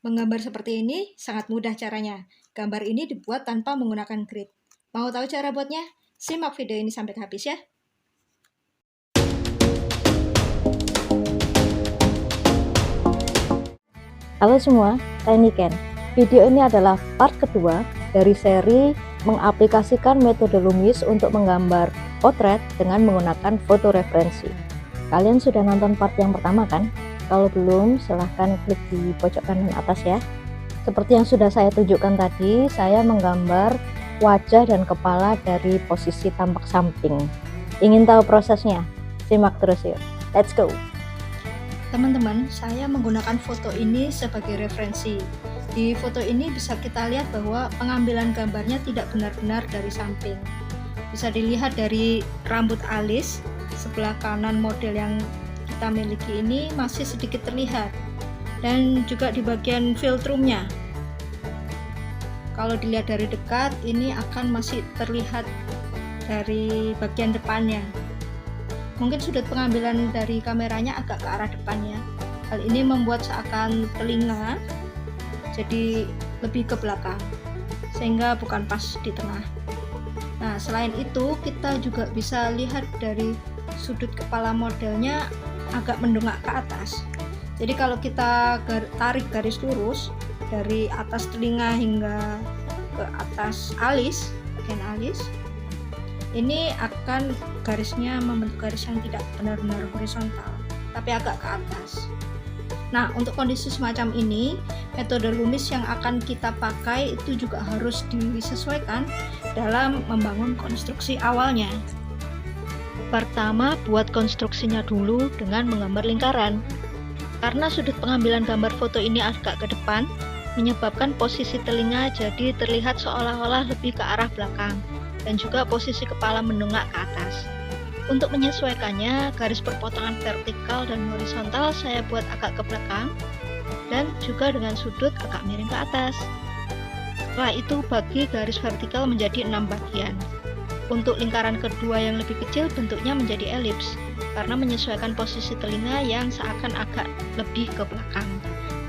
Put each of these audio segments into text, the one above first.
Menggambar seperti ini sangat mudah caranya. Gambar ini dibuat tanpa menggunakan grid. Mau tahu cara buatnya? Simak video ini sampai habis ya. Halo semua, saya Niken. Video ini adalah part kedua dari seri mengaplikasikan metode Loomis untuk menggambar potret dengan menggunakan foto referensi. Kalian sudah nonton part yang pertama kan? Kalau belum, silahkan klik di pojok kanan atas ya. Seperti yang sudah saya tunjukkan tadi, saya menggambar wajah dan kepala dari posisi tampak samping. Ingin tahu prosesnya? Simak terus yuk. Let's go! Teman-teman, saya menggunakan foto ini sebagai referensi. Di foto ini bisa kita lihat bahwa pengambilan gambarnya tidak benar-benar dari samping. Bisa dilihat dari rambut alis, sebelah kanan model yang kita miliki ini masih sedikit terlihat. Dan juga di bagian filtrumnya. Kalau dilihat dari dekat, ini akan masih terlihat dari bagian depannya. Mungkin sudut pengambilan dari kameranya agak ke arah depannya. Hal ini membuat seakan telinga jadi lebih ke belakang, sehingga bukan pas di tengah. Nah, selain itu kita juga bisa lihat dari sudut kepala modelnya agak mendongak ke atas. Jadi kalau kita tarik garis lurus dari atas telinga hingga ke atas alis, bagian alis, ini akan garisnya membentuk garis yang tidak benar-benar horizontal, tapi agak ke atas. Nah, untuk kondisi semacam ini, metode Loomis yang akan kita pakai itu juga harus disesuaikan dalam membangun konstruksi awalnya. Pertama, buat konstruksinya dulu dengan menggambar lingkaran. Karena sudut pengambilan gambar foto ini agak ke depan, menyebabkan posisi telinga jadi terlihat seolah-olah lebih ke arah belakang, dan juga posisi kepala mendongak ke atas. Untuk menyesuaikannya, garis perpotongan vertikal dan horizontal saya buat agak ke belakang, dan juga dengan sudut agak miring ke atas. Setelah itu bagi garis vertikal menjadi 6 bagian. Untuk lingkaran kedua yang lebih kecil bentuknya menjadi elips, karena menyesuaikan posisi telinga yang seakan agak lebih ke belakang.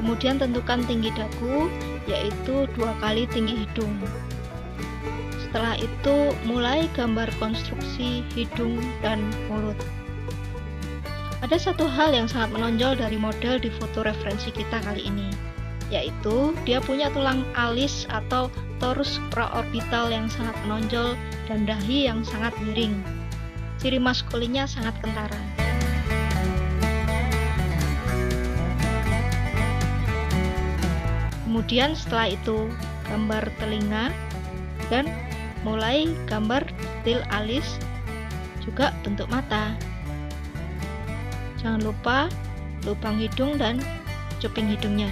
Kemudian tentukan tinggi dagu, yaitu 2 kali tinggi hidung. Setelah itu mulai gambar konstruksi hidung dan mulut. Ada satu hal yang sangat menonjol dari model di foto referensi kita kali ini, yaitu dia punya tulang alis atau torus praorbital yang sangat menonjol dan dahi yang sangat miring. Ciri maskulinnya sangat kentara. Kemudian setelah itu gambar telinga dan mulai gambar detail alis, juga bentuk mata. Jangan lupa lubang hidung dan cuping hidungnya.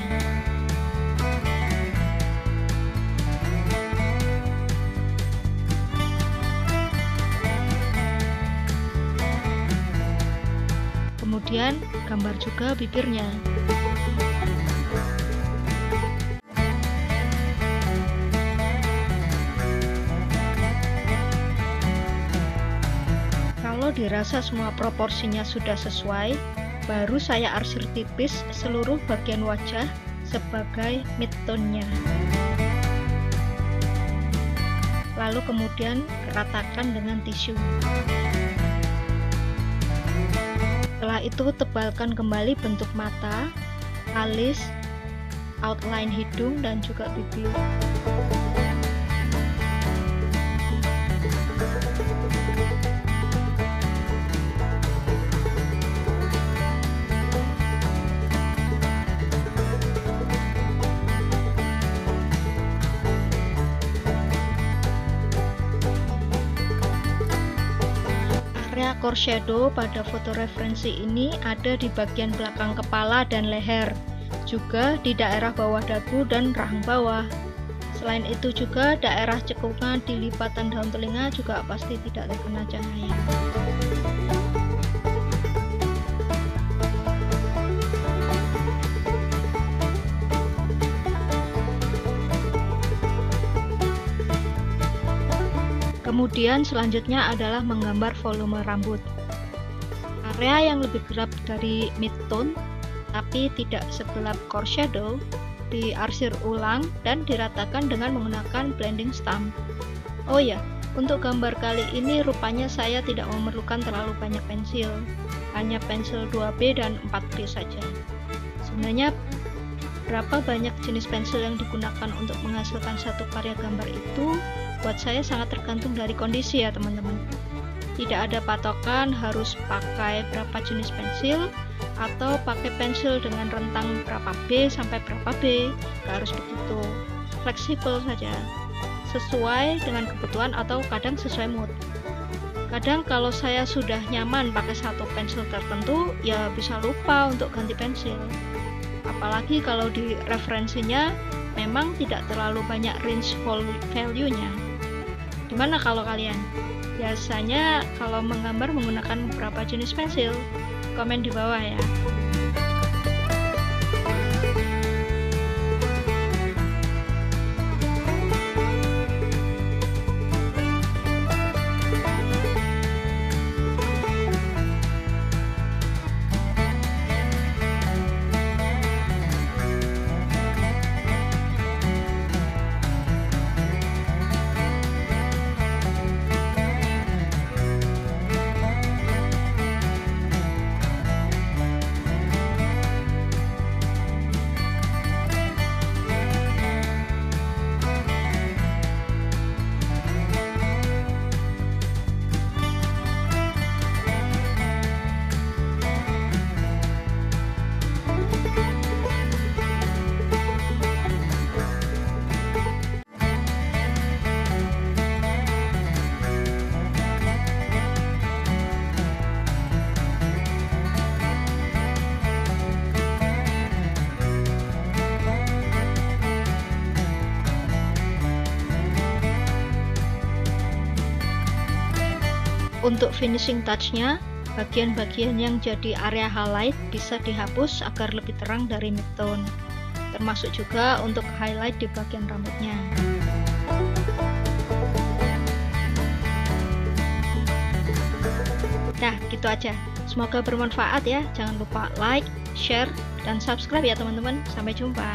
Kemudian gambar juga bibirnya. Kalau dirasa semua proporsinya sudah sesuai, baru saya arsir tipis seluruh bagian wajah sebagai midtone-nya. Lalu kemudian ratakan dengan tisu. Setelah itu tebalkan kembali bentuk mata, alis, outline hidung, dan juga bibir. Area core shadow pada foto referensi ini ada di bagian belakang kepala dan leher, juga di daerah bawah dagu dan rahang bawah. Selain itu juga daerah cekungan di lipatan daun telinga juga pasti tidak terkena cahaya. Kemudian selanjutnya adalah menggambar volume rambut. Area yang lebih gelap dari midtone tapi tidak segelap core shadow diarsir ulang dan diratakan dengan menggunakan blending stamp. Oh ya, untuk gambar kali ini rupanya saya tidak memerlukan terlalu banyak pensil, hanya pensil 2B dan 4B saja. Sebenarnya berapa banyak jenis pensil yang digunakan untuk menghasilkan satu karya gambar itu buat saya sangat tergantung dari kondisi ya teman-teman. Tidak ada patokan harus pakai berapa jenis pensil atau pakai pensil dengan rentang berapa B sampai berapa B, nggak harus begitu, fleksibel saja, sesuai dengan kebutuhan atau kadang sesuai mood. Kadang kalau saya sudah nyaman pakai satu pensil tertentu, ya bisa lupa untuk ganti pensil. Apalagi kalau di referensinya memang tidak terlalu banyak range value-nya. Gimana kalau kalian? Biasanya kalau menggambar menggunakan beberapa jenis pensil? Komen di bawah ya. Untuk finishing touch-nya, bagian-bagian yang jadi area highlight bisa dihapus agar lebih terang dari midtone, termasuk juga untuk highlight di bagian rambutnya. Nah, gitu aja. Semoga bermanfaat ya. Jangan lupa like, share, dan subscribe ya teman-teman. Sampai jumpa.